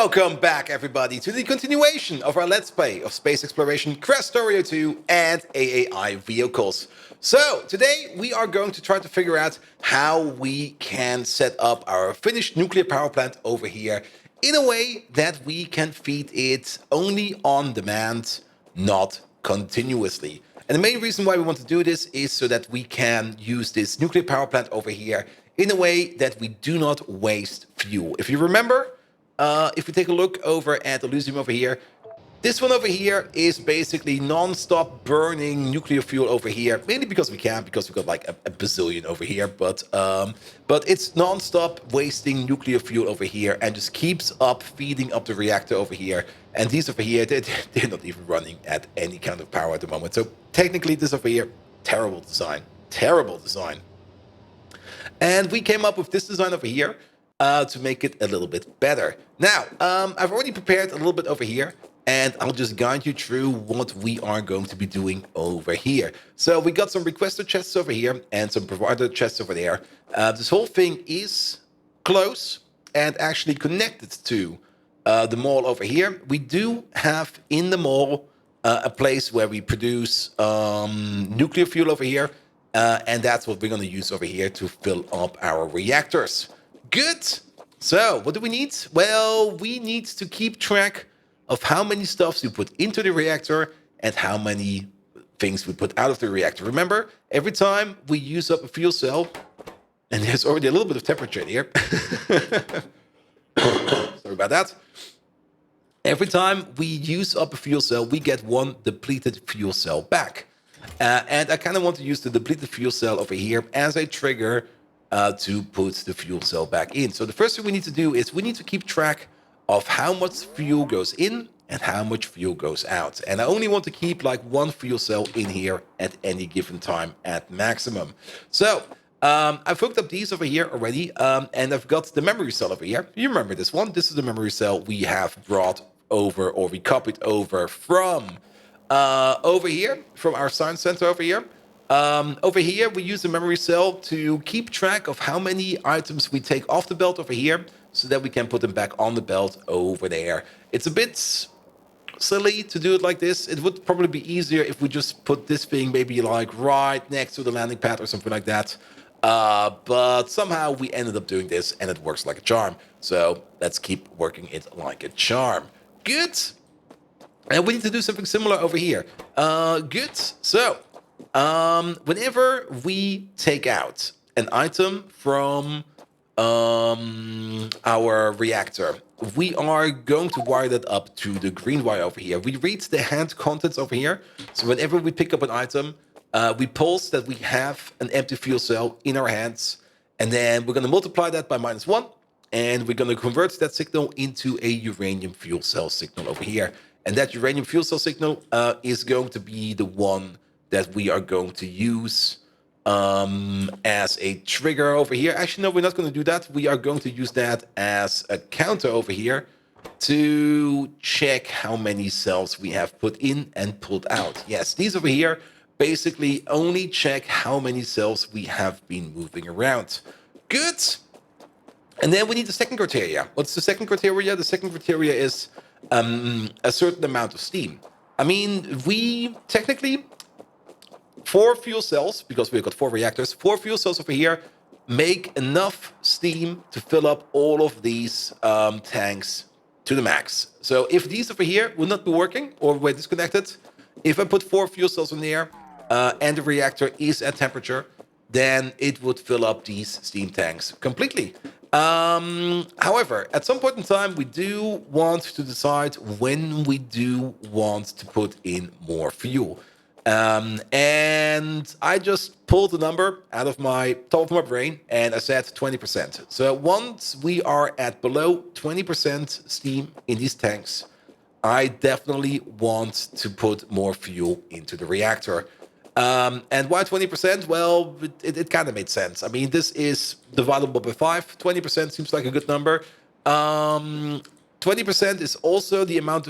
Welcome back, everybody, to the continuation of our Let's Play of Space Exploration, Krastorio 2, and AAI vehicles. So, today we are going to try to figure out how we can set up our finished nuclear power plant over here in a way that we can feed it only on demand, not continuously. And the main reason why we want to do this is so that we can use this nuclear power plant over here in a way that we do not waste fuel. If you remember, if we take a look over at Elysium over here, this one over here is basically non-stop burning nuclear fuel over here, mainly because we can, because we've got like a bazillion over here, but it's non-stop wasting nuclear fuel over here and just keeps up feeding up the reactor over here. And these over here, they're not even running at any kind of power at the moment. So technically this over here, terrible design. And we came up with this design over here to make it a little bit better. Now, I've already prepared a little bit over here, and I'll just guide you through what we are going to be doing over here. So we got some requester chests over here and some provider chests over there. This whole thing is close and actually connected to the mall over here. We do have in the mall a place where we produce nuclear fuel over here, and that's what we're going to use over here to fill up our reactors. Good. So, what do we need? Well, we need to keep track of how many stuffs we put into the reactor and how many things we put out of the reactor. Remember, every time we use up a fuel cell, and there's already a little bit of temperature in here. Sorry about that. Every time we use up a fuel cell, we get one depleted fuel cell back. And I kind of want to use the depleted fuel cell over here as a trigger to put the fuel cell back in. So the first thing we need to do is we need to keep track of how much fuel goes in and how much fuel goes out. And I only want to keep like one fuel cell in here at any given time at maximum. So I've hooked up these over here already, and I've got the memory cell over here. You remember this one? This is the memory cell we have brought over, or we copied over from over here, from our science center over here. Over here, we use the memory cell to keep track of how many items we take off the belt over here so that we can put them back on the belt over there. It's a bit silly to do it like this. It would probably be easier if we just put this thing maybe like right next to the landing pad or something like that. But somehow we ended up doing this and it works like a charm. So let's keep working it like a charm. Good. And we need to do something similar over here. Good. So whenever we take out an item from our reactor, we are going to wire that up to the green wire over here. We read the hand contents over here. So whenever we pick up an item, we pulse that we have an empty fuel cell in our hands. And then we're going to multiply that by -1. And we're going to convert that signal into a uranium fuel cell signal over here. And that uranium fuel cell signal is going to be the one that we are going to use as a trigger over here. Actually, no, we're not going to do that. We are going to use that as a counter over here to check how many cells we have put in and pulled out. Yes, these over here basically only check how many cells we have been moving around. Good. And then we need the second criteria. What's the second criteria? The second criteria is a certain amount of steam. I mean, we technically, 4 fuel cells, because we've got 4 reactors, 4 fuel cells over here make enough steam to fill up all of these tanks to the max. So if these over here will not be working or were disconnected, if I put 4 fuel cells in there and the reactor is at temperature, then it would fill up these steam tanks completely. However, at some point in time, we do want to decide when we do want to put in more fuel. And I just pulled the number out of my top of my brain and I said 20%. So once we are at below 20% steam in these tanks, I definitely want to put more fuel into the reactor. And why 20%? Well, it kind of made sense. I mean, this is divisible by 5. 20% seems like a good number. 20% is also the amount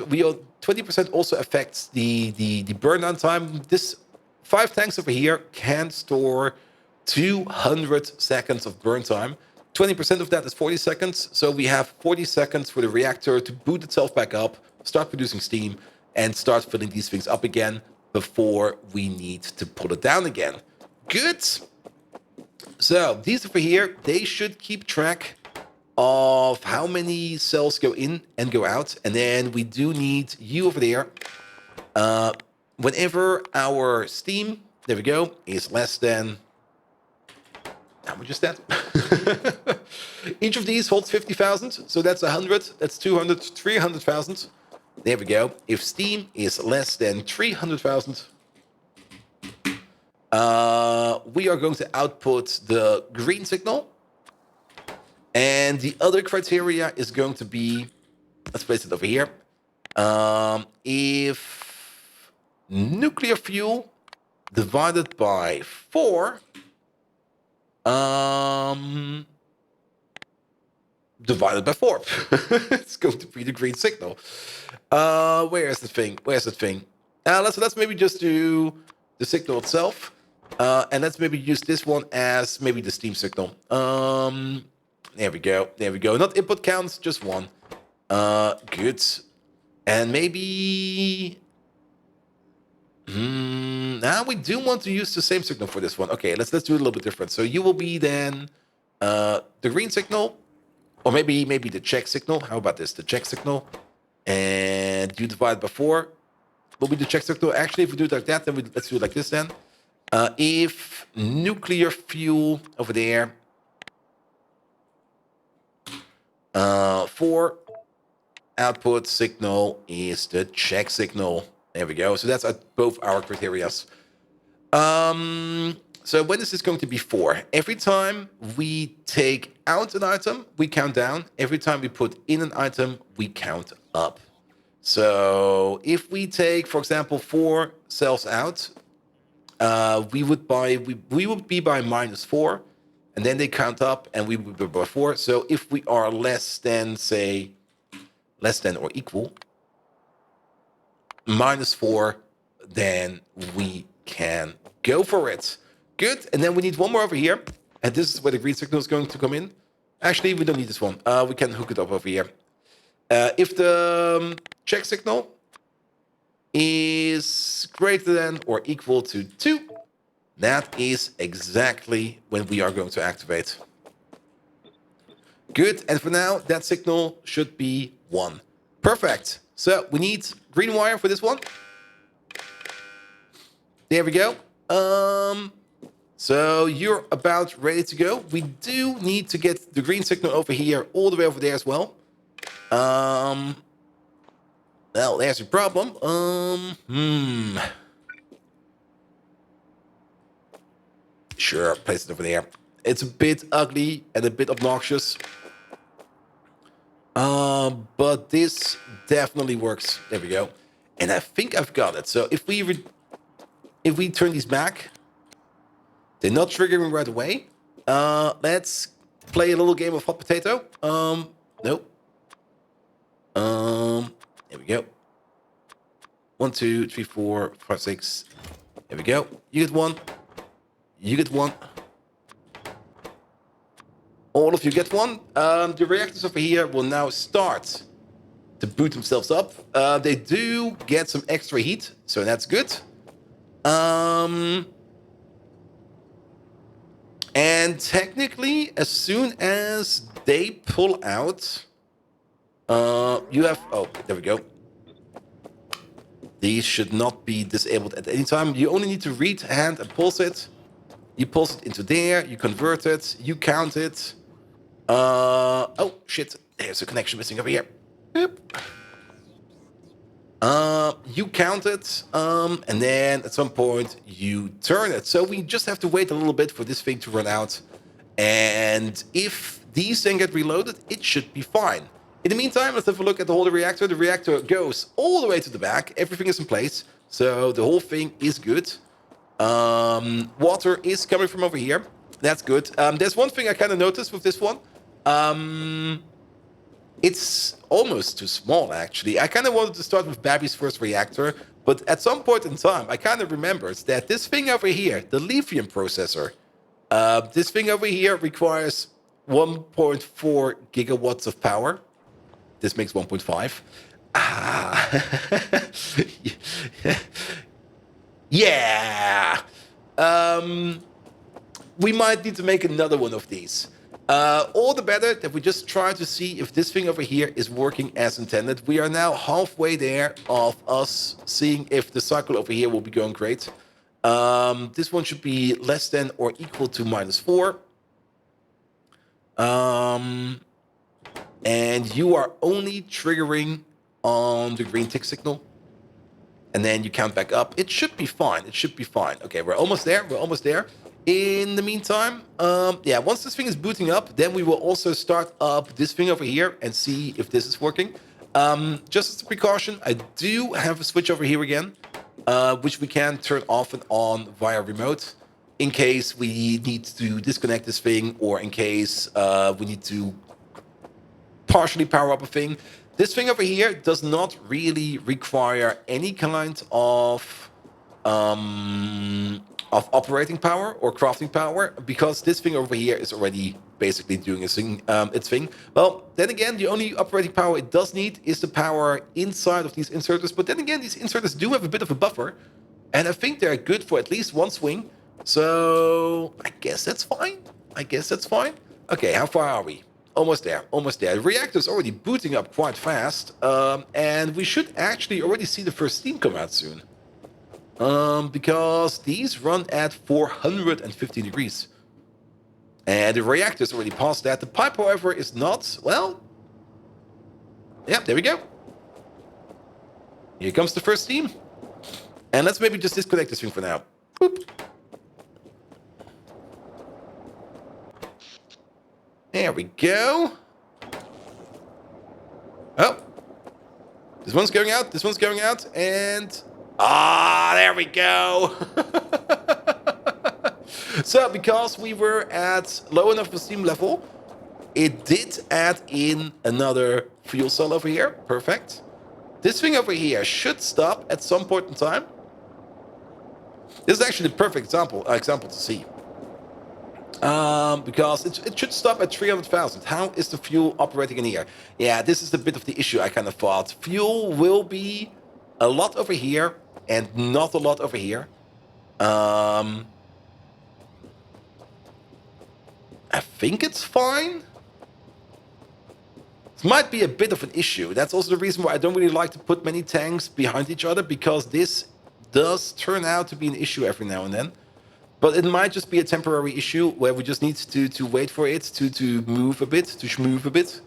20% also affects the burn down time. This 5 tanks over here can store 200 seconds of burn time. 20% of that is 40 seconds. So we have 40 seconds for the reactor to boot itself back up, start producing steam, and start filling these things up again before we need to pull it down again. Good. So these over here, they should keep track of how many cells go in and go out. And then we do need you over there. Whenever our steam, there we go, is less than... How much is that? Each of these holds 50,000. So that's 100, that's 200, 300,000. There we go. If steam is less than 300,000, we are going to output the green signal. And the other criteria is going to be, let's place it over here. If nuclear fuel divided by 4, divided by 4. It's going to be the green signal. Where is the thing? Where's the thing? Let's maybe just do the signal itself. And let's maybe use this one as maybe the steam signal. There we go. There we go. Not input counts, just one. Good. And maybe... now we do want to use the same signal for this one. Okay, let's do it a little bit different. So you will be then the green signal, or maybe the check signal. How about this? The check signal, and you divide by 4 will be the check signal. Actually, if we do it like that, then let's do it like this then. If nuclear fuel over there, 4 output signal is the check signal. There we go. So that's at both our criteria. So when is this going to be 4? Every time we take out an item, we count down. Every time we put in an item, we count up. So if we take, for example, 4 cells out, we would be by -4, and then they count up, and we would be by 4. So if we are less than, say, less than or equal -4, then we can go for it. Good. And then we need one more over here. And this is where the green signal is going to come in. Actually, we don't need this one. We can hook it up over here. If the check signal is greater than or equal to 2, that is exactly when we are going to activate. Good. And for now, that signal should be 1. Perfect. So we need green wire for this one. There we go. So you're about ready to go. We do need to get the green signal over here, all the way over there as well. Well, there's a problem. Sure, place it over there. It's a bit ugly and a bit obnoxious. But this definitely works. There we go. And I think I've got it. So if we turn these back, they're not triggering right away. Let's play a little game of hot potato. Nope. There we go. 1, 2, 3, 4, 5, 6. There we go. You get 1. You get 1. All of you get 1. The reactors over here will now start to boot themselves up. They do get some extra heat, so that's good. And technically, as soon as they pull out, you have... Oh, there we go. These should not be disabled at any time. You only need to read hand and pulse it. You pulse it into there. You convert it. You count it. Oh, shit. There's a connection missing over here. Yep. You count it, and then at some point you turn it. So we just have to wait a little bit for this thing to run out. And if these then get reloaded, it should be fine. In the meantime, let's have a look at the whole reactor. The reactor goes all the way to the back. Everything is in place. So the whole thing is good. Water is coming from over here. That's good. There's one thing I kind of noticed with this one. It's almost too small, actually. I kind of wanted to start with Babby's first reactor, but at some point in time, I kind of remembered that this thing over here, the lithium processor, this thing over here requires 1.4 gigawatts of power. This makes 1.5. Ah. Yeah. We might need to make another one of these. All the better that we just try to see if this thing over here is working as intended. We are now halfway there of us seeing if the cycle over here will be going great. This one should be less than or equal to -4. And you are only triggering on the green tick signal. And then you count back up. It should be fine. It should be fine. Okay, we're almost there. We're almost there. In the meantime, yeah, once this thing is booting up, then we will also start up this thing over here and see if this is working. Just as a precaution, I do have a switch over here again, which we can turn off and on via remote in case we need to disconnect this thing or in case we need to partially power up a thing. This thing over here does not really require any kind of operating power or crafting power because this thing over here is already basically doing its thing. Well, then again, the only operating power it does need is the power inside of these inserters. But then again, these inserters do have a bit of a buffer, and I think they're good for at least one swing. So I guess that's fine. I guess that's fine. Okay, how far are we? Almost there, almost there. The reactor's already booting up quite fast, and we should actually already see the first steam come out soon. Because these run at 450 degrees. And the reactor's already past that. The pipe, however, is not, well... Yeah, there we go. Here comes the first steam. And let's maybe just disconnect this thing for now. Boop. There we go. Oh. This one's going out, this one's going out, and... Ah, there we go. So, because we were at low enough of a steam level, it did add in another fuel cell over here. Perfect. This thing over here should stop at some point in time. This is actually the perfect example to see. Because it should stop at 300,000. How is the fuel operating in here? Yeah, this is a bit of the issue I kind of thought. Fuel will be a lot over here and not a lot over here. I think it's fine. It might be a bit of an issue. That's also the reason why I don't really like to put many tanks behind each other, because this does turn out to be an issue every now and then. But it might just be a temporary issue where we just need to wait for it to move a bit, to schmove a bit.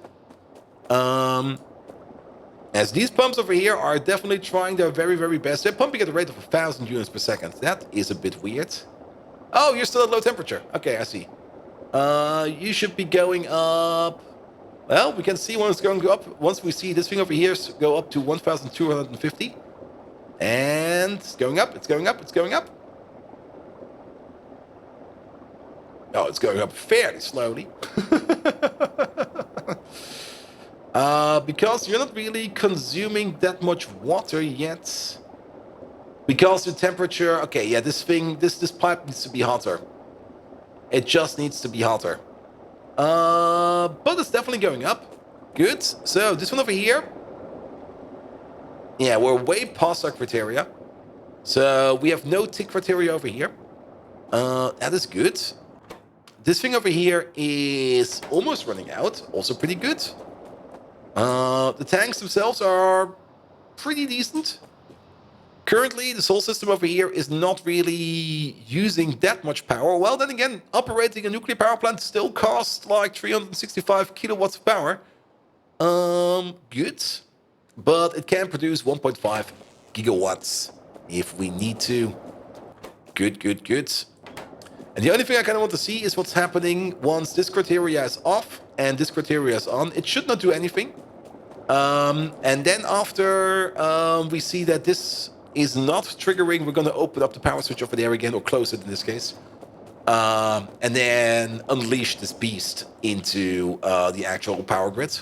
As these pumps over here are definitely trying their very, very best. They're pumping at a rate of 1,000 units per second. That is a bit weird. Oh, you're still at low temperature. Okay, I see. You should be going up... Well, we can see when it's going to go up. Once we see this thing over here go up to 1,250. And it's going up, it's going up, it's going up. Oh, it's going up fairly slowly. Because you're not really consuming that much water yet. Because the temperature... Okay, yeah, this pipe needs to be hotter. It just needs to be hotter. But it's definitely going up. Good. So, this one over here. Yeah, we're way past our criteria. So, we have no tick criteria over here. That is good. This thing over here is almost running out. Also pretty good. The tanks themselves are pretty decent. Currently, the Sol system over here is not really using that much power. Well, then again, operating a nuclear power plant still costs like 365 kilowatts of power. Good. But it can produce 1.5 gigawatts if we need to. Good, good, good. And the only thing I kind of want to see is what's happening once this criteria is off and this criteria is on. It should not do anything. And then after we see that this is not triggering, we're going to open up the power switch over there again, or close it in this case. And then unleash this beast into the actual power grid.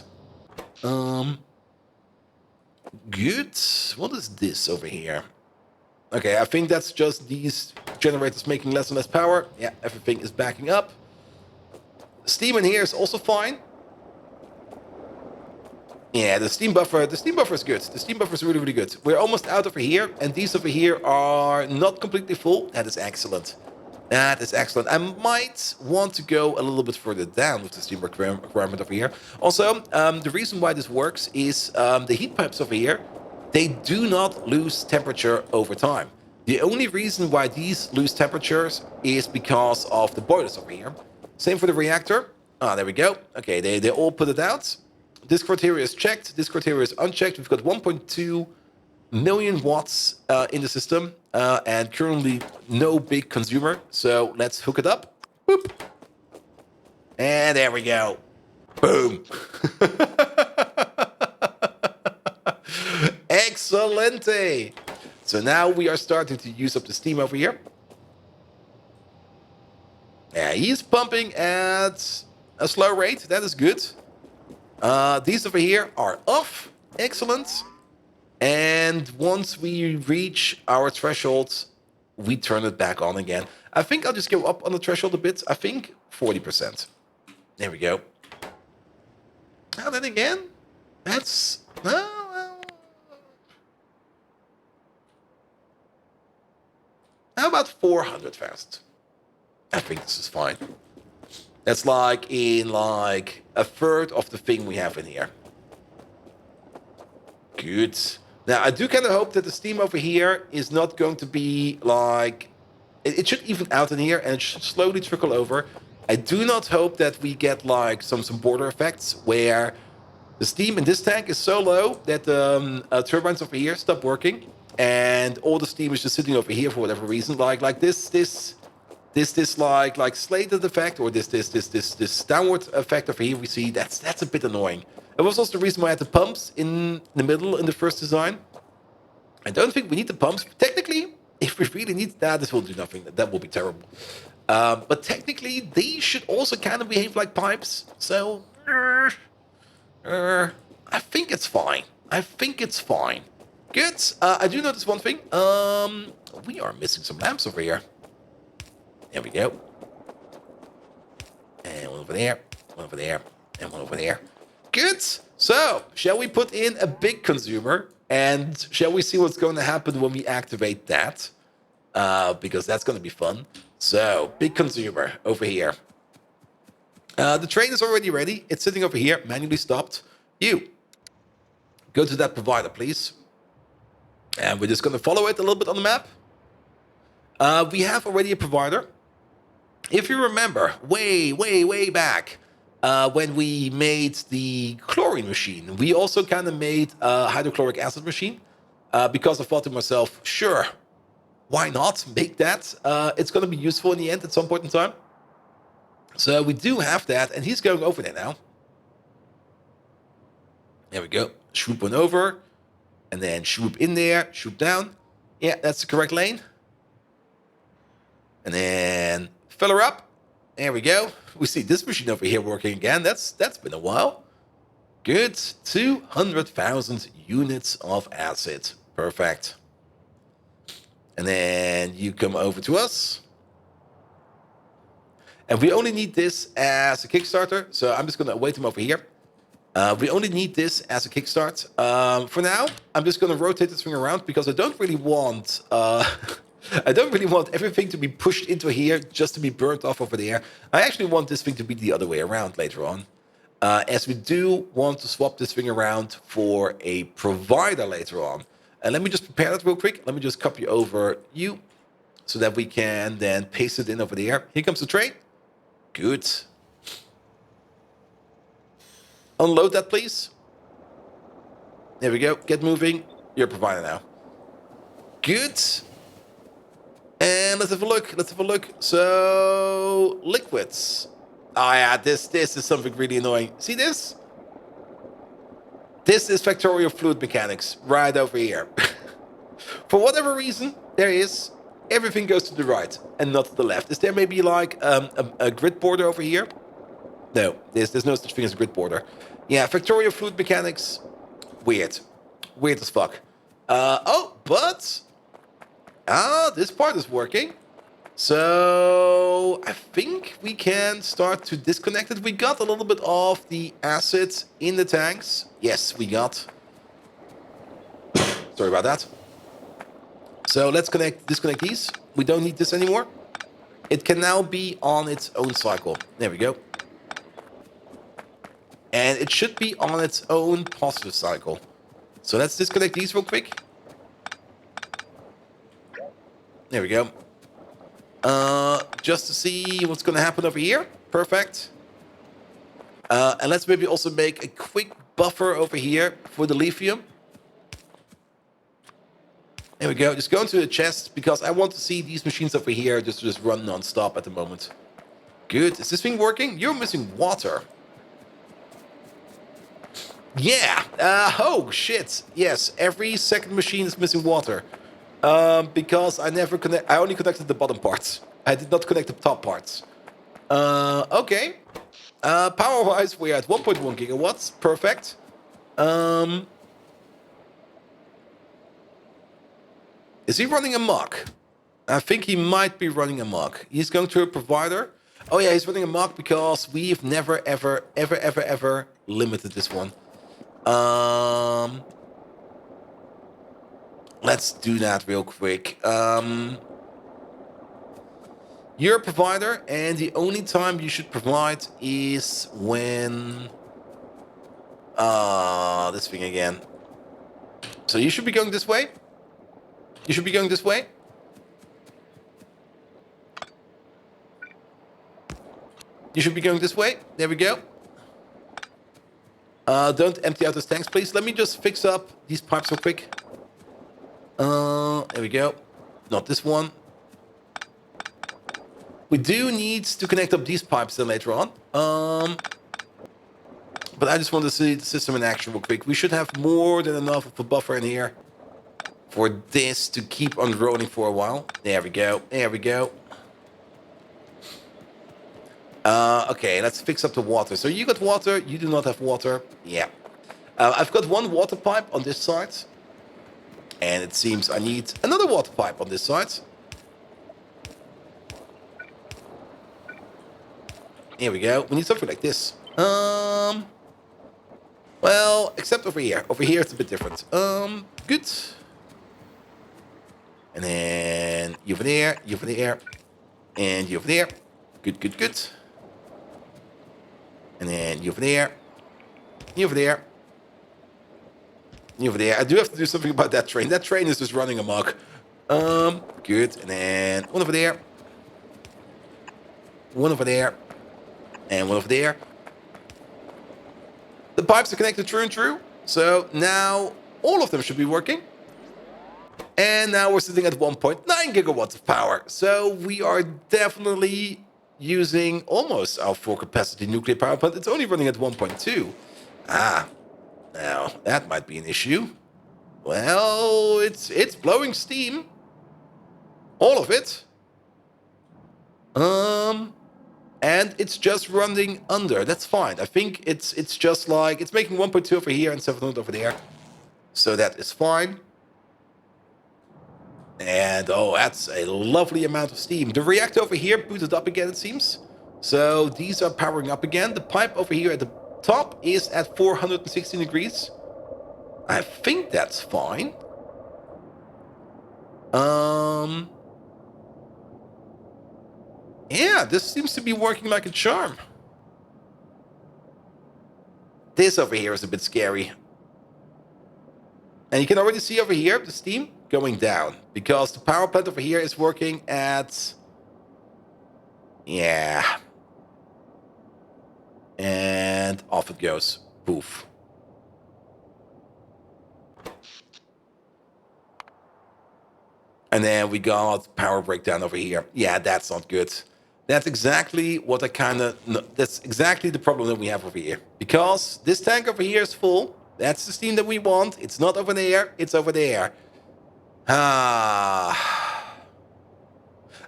Good. What is this over here? Okay, I think that's just these generators making less and less power. Yeah, everything is backing up. Steam in here is also fine. Yeah, the steam buffer is good. The steam buffer is really, really good. We're almost out over here, and these over here are not completely full. That is excellent. That is excellent. I might want to go a little bit further down with the steam requirement over here. Also, the reason why this works is the heat pipes over here, they do not lose temperature over time. The only reason why these lose temperatures is because of the boilers over here. Same for the reactor. Ah, there we go. Okay, they all put it out. This criteria is checked. This criteria is unchecked. We've got 1.2 million watts in the system and currently no big consumer. So let's hook it up. Boop. And there we go. Boom. Excelente. So now we are starting to use up the steam over here. Yeah, he's pumping at a slow rate. That is good. These over here are off. Excellent. And once we reach our threshold, we turn it back on again. I think I'll just go up on the threshold a bit. I think 40%. There we go. Now then again, that's... how about 400,000? I think this is fine. That's like in like a third of the thing we have in here. Good. Now, I do kind of hope that the steam over here is not going to be like... It should even out in here and it should slowly trickle over. I do not hope that we get like some border effects where the steam in this tank is so low that the turbines over here stop working and all the steam is just sitting over here for whatever reason. Like this like slated effect or this downward effect over here we see. That's a bit annoying. It was also the reason why I had the pumps in the middle in the first design. I don't think we need the pumps. Technically, if we really need that, this will do nothing. That will be terrible. But technically, they should also kind of behave like pipes. So, I think it's fine. I think it's fine. Good. I do notice one thing. We are missing some lamps over here. There we go. And one over there, one over there, and one over there. Good. So, shall we put in a big consumer? And shall we see what's going to happen when we activate that? Because that's going to be fun. So, big consumer over here. The train is already ready. It's sitting over here, manually stopped. You, go to that provider, please. And we're just going to follow it a little bit on the map. We have already a provider. If you remember, way back, when we made the chlorine machine, we also kind of made a hydrochloric acid machine because I thought to myself, sure, why not make that? It's going to be useful in the end at some point in time. So we do have that, and he's going over there now. There we go. Swoop on over, and then swoop in there, swoop down. Yeah, that's the correct lane. And then fill her up. There we go. We see this machine over here working again. That's been a while. Good. 200,000 units of acid. Perfect. And then you come over to us. And we only need this as a Kickstarter. So I'm just going to await him over here. We only need this as a kickstart. For now, I'm just going to rotate this thing around because I don't really want... I don't really want everything to be pushed into here just to be burnt off over there. I actually want this thing to be the other way around later on. As we do want to swap this thing around for a provider later on. And let me just prepare that real quick. Let me just copy over you so that we can then paste it in over there. Here comes the train. Good. Unload that, please. There we go. Get moving. You're a provider now. Good. And let's have a look. Let's have a look. So, liquids. Oh yeah, this is something really annoying. See this? This is factorial fluid mechanics right over here. For whatever reason, there is. Everything goes to the right and not to the left. Is there maybe like a grid border over here? No, there's no such thing as a grid border. Yeah, factorial fluid mechanics. Weird. Weird as fuck. Oh, but... this part is working. So I think we can start to disconnect it. We got a little bit of the acid in the tanks. Yes, we got. Sorry about that. So let's disconnect these. We don't need this anymore. It can now be on its own cycle. There we go. And it should be on its own positive cycle. So let's disconnect these real quick. There we go. Just to see what's going to happen over here. Perfect. And let's maybe also make a quick buffer over here for the lithium. There we go. Just go into the chest because I want to see these machines over here just run non-stop at the moment. Good. Is this thing working? You're missing water. Yeah. Oh, shit. Yes. Every second machine is missing water. Because I only connected the bottom parts. I did not connect the top parts. Okay. Power-wise, we're at 1.1 gigawatts. Perfect. Is he running amok? I think he might be running amok. He's going to a provider. Oh yeah, he's running amok because we've never, ever limited this one. Let's do that real quick. You're a provider, and the only time you should provide is when... this thing again. So you should be going this way. You should be going this way. You should be going this way. There we go. Don't empty out those tanks, please. Let me just fix up these pipes real quick. There we go. Not this one. We do need to connect up these pipes then later on. But I just want to see the system in action real quick. We should have more than enough of a buffer in here for this to keep on rolling for a while. There we go. There we go. Okay, let's fix up the water. So you got water. You do not have water. Yeah. I've got one water pipe on this side. And it seems I need another water pipe on this side. Here we go. We need something like this. Well, except over here. Over here it's a bit different. Good. And then you over there, you over there, and you over there. Good, good, good. And then you over there, you over there, you over there. I do have to do something about that train. That train is just running amok. Good. And then one over there, one over there, and one over there. The pipes are connected true and true. So now all of them should be working. And now we're sitting at 1.9 gigawatts of power. So we are definitely using almost our full capacity nuclear power plant. It's only running at 1.2. Ah, now that might be an issue. Well, it's blowing steam. All of it. And it's just running under. That's fine. I think it's just like it's making 1.2 over here and 700 over there. So that is fine. And oh, that's a lovely amount of steam. The reactor over here booted up again, it seems. So these are powering up again. The pipe over here at the top is at 416 degrees. I think that's fine. Yeah, this seems to be working like a charm. This over here is a bit scary. And you can already see over here the steam going down because the power plant over here is working at... Yeah. And off it goes. Poof. And then we got power breakdown over here. Yeah, that's not good. That's exactly what that's exactly the problem that we have over here. Because this tank over here is full. That's the steam that we want. It's not over there. It's over there. I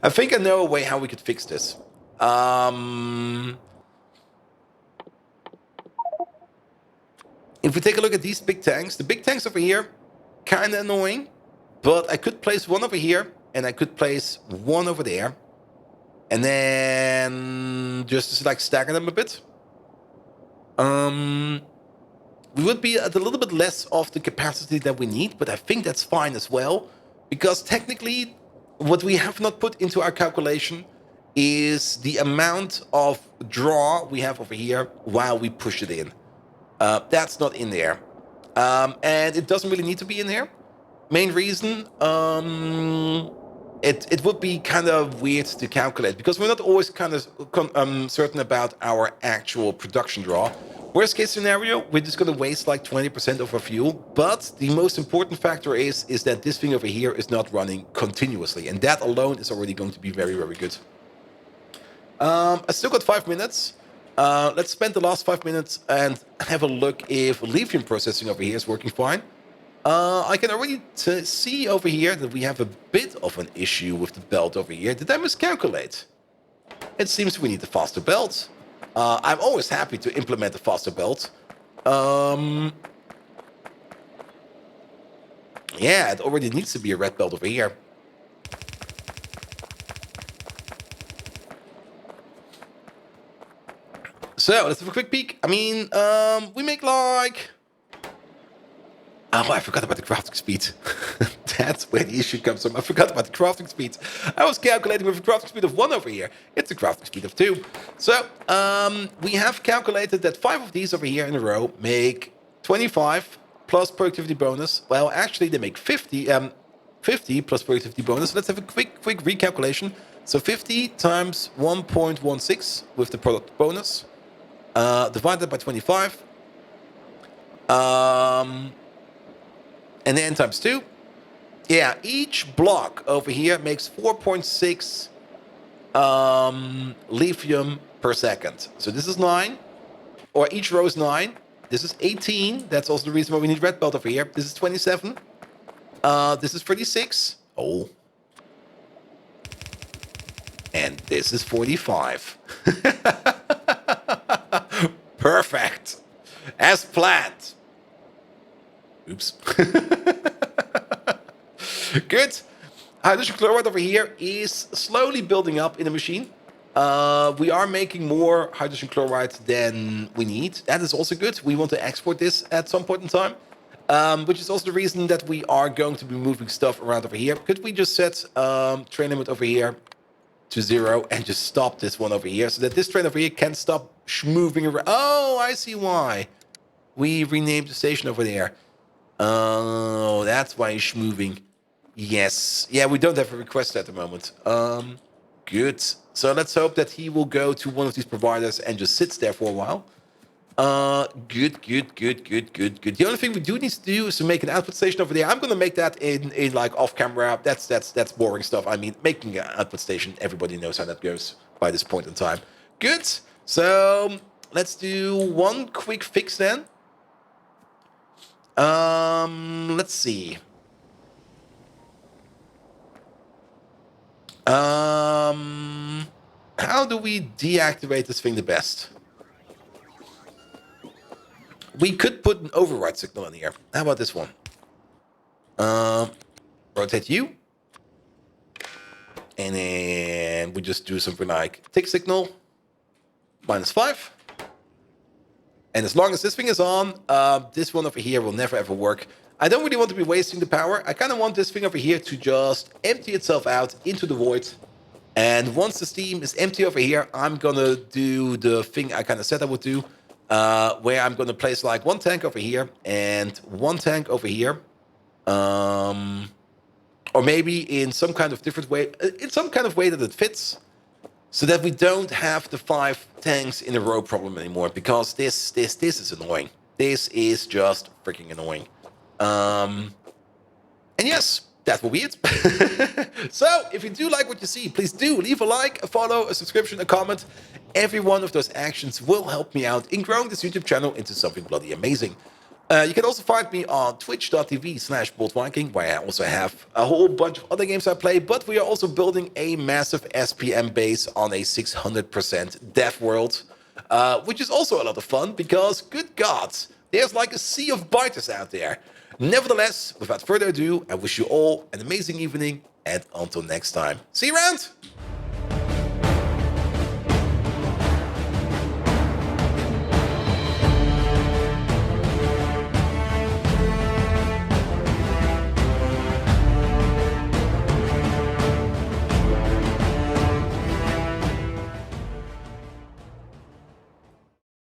think I know a way how we could fix this. If we take a look at these big tanks, the big tanks over here, kind of annoying. But I could place one over here, and I could place one over there. And then just to like stagger them a bit. We would be at a little bit less of the capacity that we need, but I think that's fine as well. Because technically, what we have not put into our calculation is the amount of draw we have over here while we push it in. That's not in there. And it doesn't really need to be in there. Main reason, it would be kind of weird to calculate because we're not always kind of certain about our actual production draw. Worst case scenario, we're just going to waste like 20% of our fuel. But the most important factor is that this thing over here is not running continuously. And that alone is already going to be very, very good. I still got 5 minutes. Let's spend the last 5 minutes and have a look if lithium processing over here is working fine. I can already see over here that we have a bit of an issue with the belt over here. Did I miscalculate? It seems we need a faster belt. I'm always happy to implement a faster belt. Yeah, it already needs to be a red belt over here. So, let's have a quick peek. I mean, we make like... Oh, I forgot about the crafting speed. That's where the issue comes from. I forgot about the crafting speed. I was calculating with a crafting speed of 1 over here. It's a crafting speed of 2. So, we have calculated that 5 of these over here in a row make 25 plus productivity bonus. Well, actually, they make 50 plus productivity bonus. Let's have a quick recalculation. So, 50 times 1.16 with the product bonus. Divided by 25. And then times 2. Yeah, each block over here makes 4.6 lithium per second. So this is 9. Or each row is 9. This is 18. That's also the reason why we need red belt over here. This is 27. This is 36. Oh. And this is 45. Perfect. As planned. Oops. Good. Hydrogen chloride over here is slowly building up in the machine. We are making more hydrogen chloride than we need. That is also good. We want to export this at some point in time. Which is also the reason that we are going to be moving stuff around over here. Could we just set train limit over here to 0 and just stop this one over here so that this train over here can stop moving around? Oh, I see why. We renamed the station over there. Oh, that's why he's moving. Yes. Yeah, we don't have a request at the moment. Good. So let's hope that he will go to one of these providers and just sits there for a while. Good. The only thing we do need to do is to make an output station over there. I'm gonna make that in like off camera. That's boring stuff. I mean, making an output station, everybody knows how that goes by this point in time. Good. So let's do one quick fix then. Let's see. How do we deactivate this thing the best? We could put an override signal in here. How about this one? Rotate you. And then we just do something like tick signal, -5. And as long as this thing is on, this one over here will never ever work. I don't really want to be wasting the power. I kind of want this thing over here to just empty itself out into the void. And once the steam is empty over here, I'm gonna do the thing I kind of said I would do, where I'm gonna place like 1 tank over here and 1 tank over here. Or maybe in some kind of different way, in some kind of way that it fits. So that we don't have the 5 tanks in a row problem anymore, because this is annoying. This is just freaking annoying. And yes, that will be it. So, if you do like what you see, please do leave a like, a follow, a subscription, a comment. Every one of those actions will help me out in growing this YouTube channel into something bloody amazing. You can also find me on twitch.tv/BoldViking, where I also have a whole bunch of other games I play, but we are also building a massive SPM base on a 600% dev world, which is also a lot of fun, because, good God, there's like a sea of biters out there. Nevertheless, without further ado, I wish you all an amazing evening, and until next time, see you around!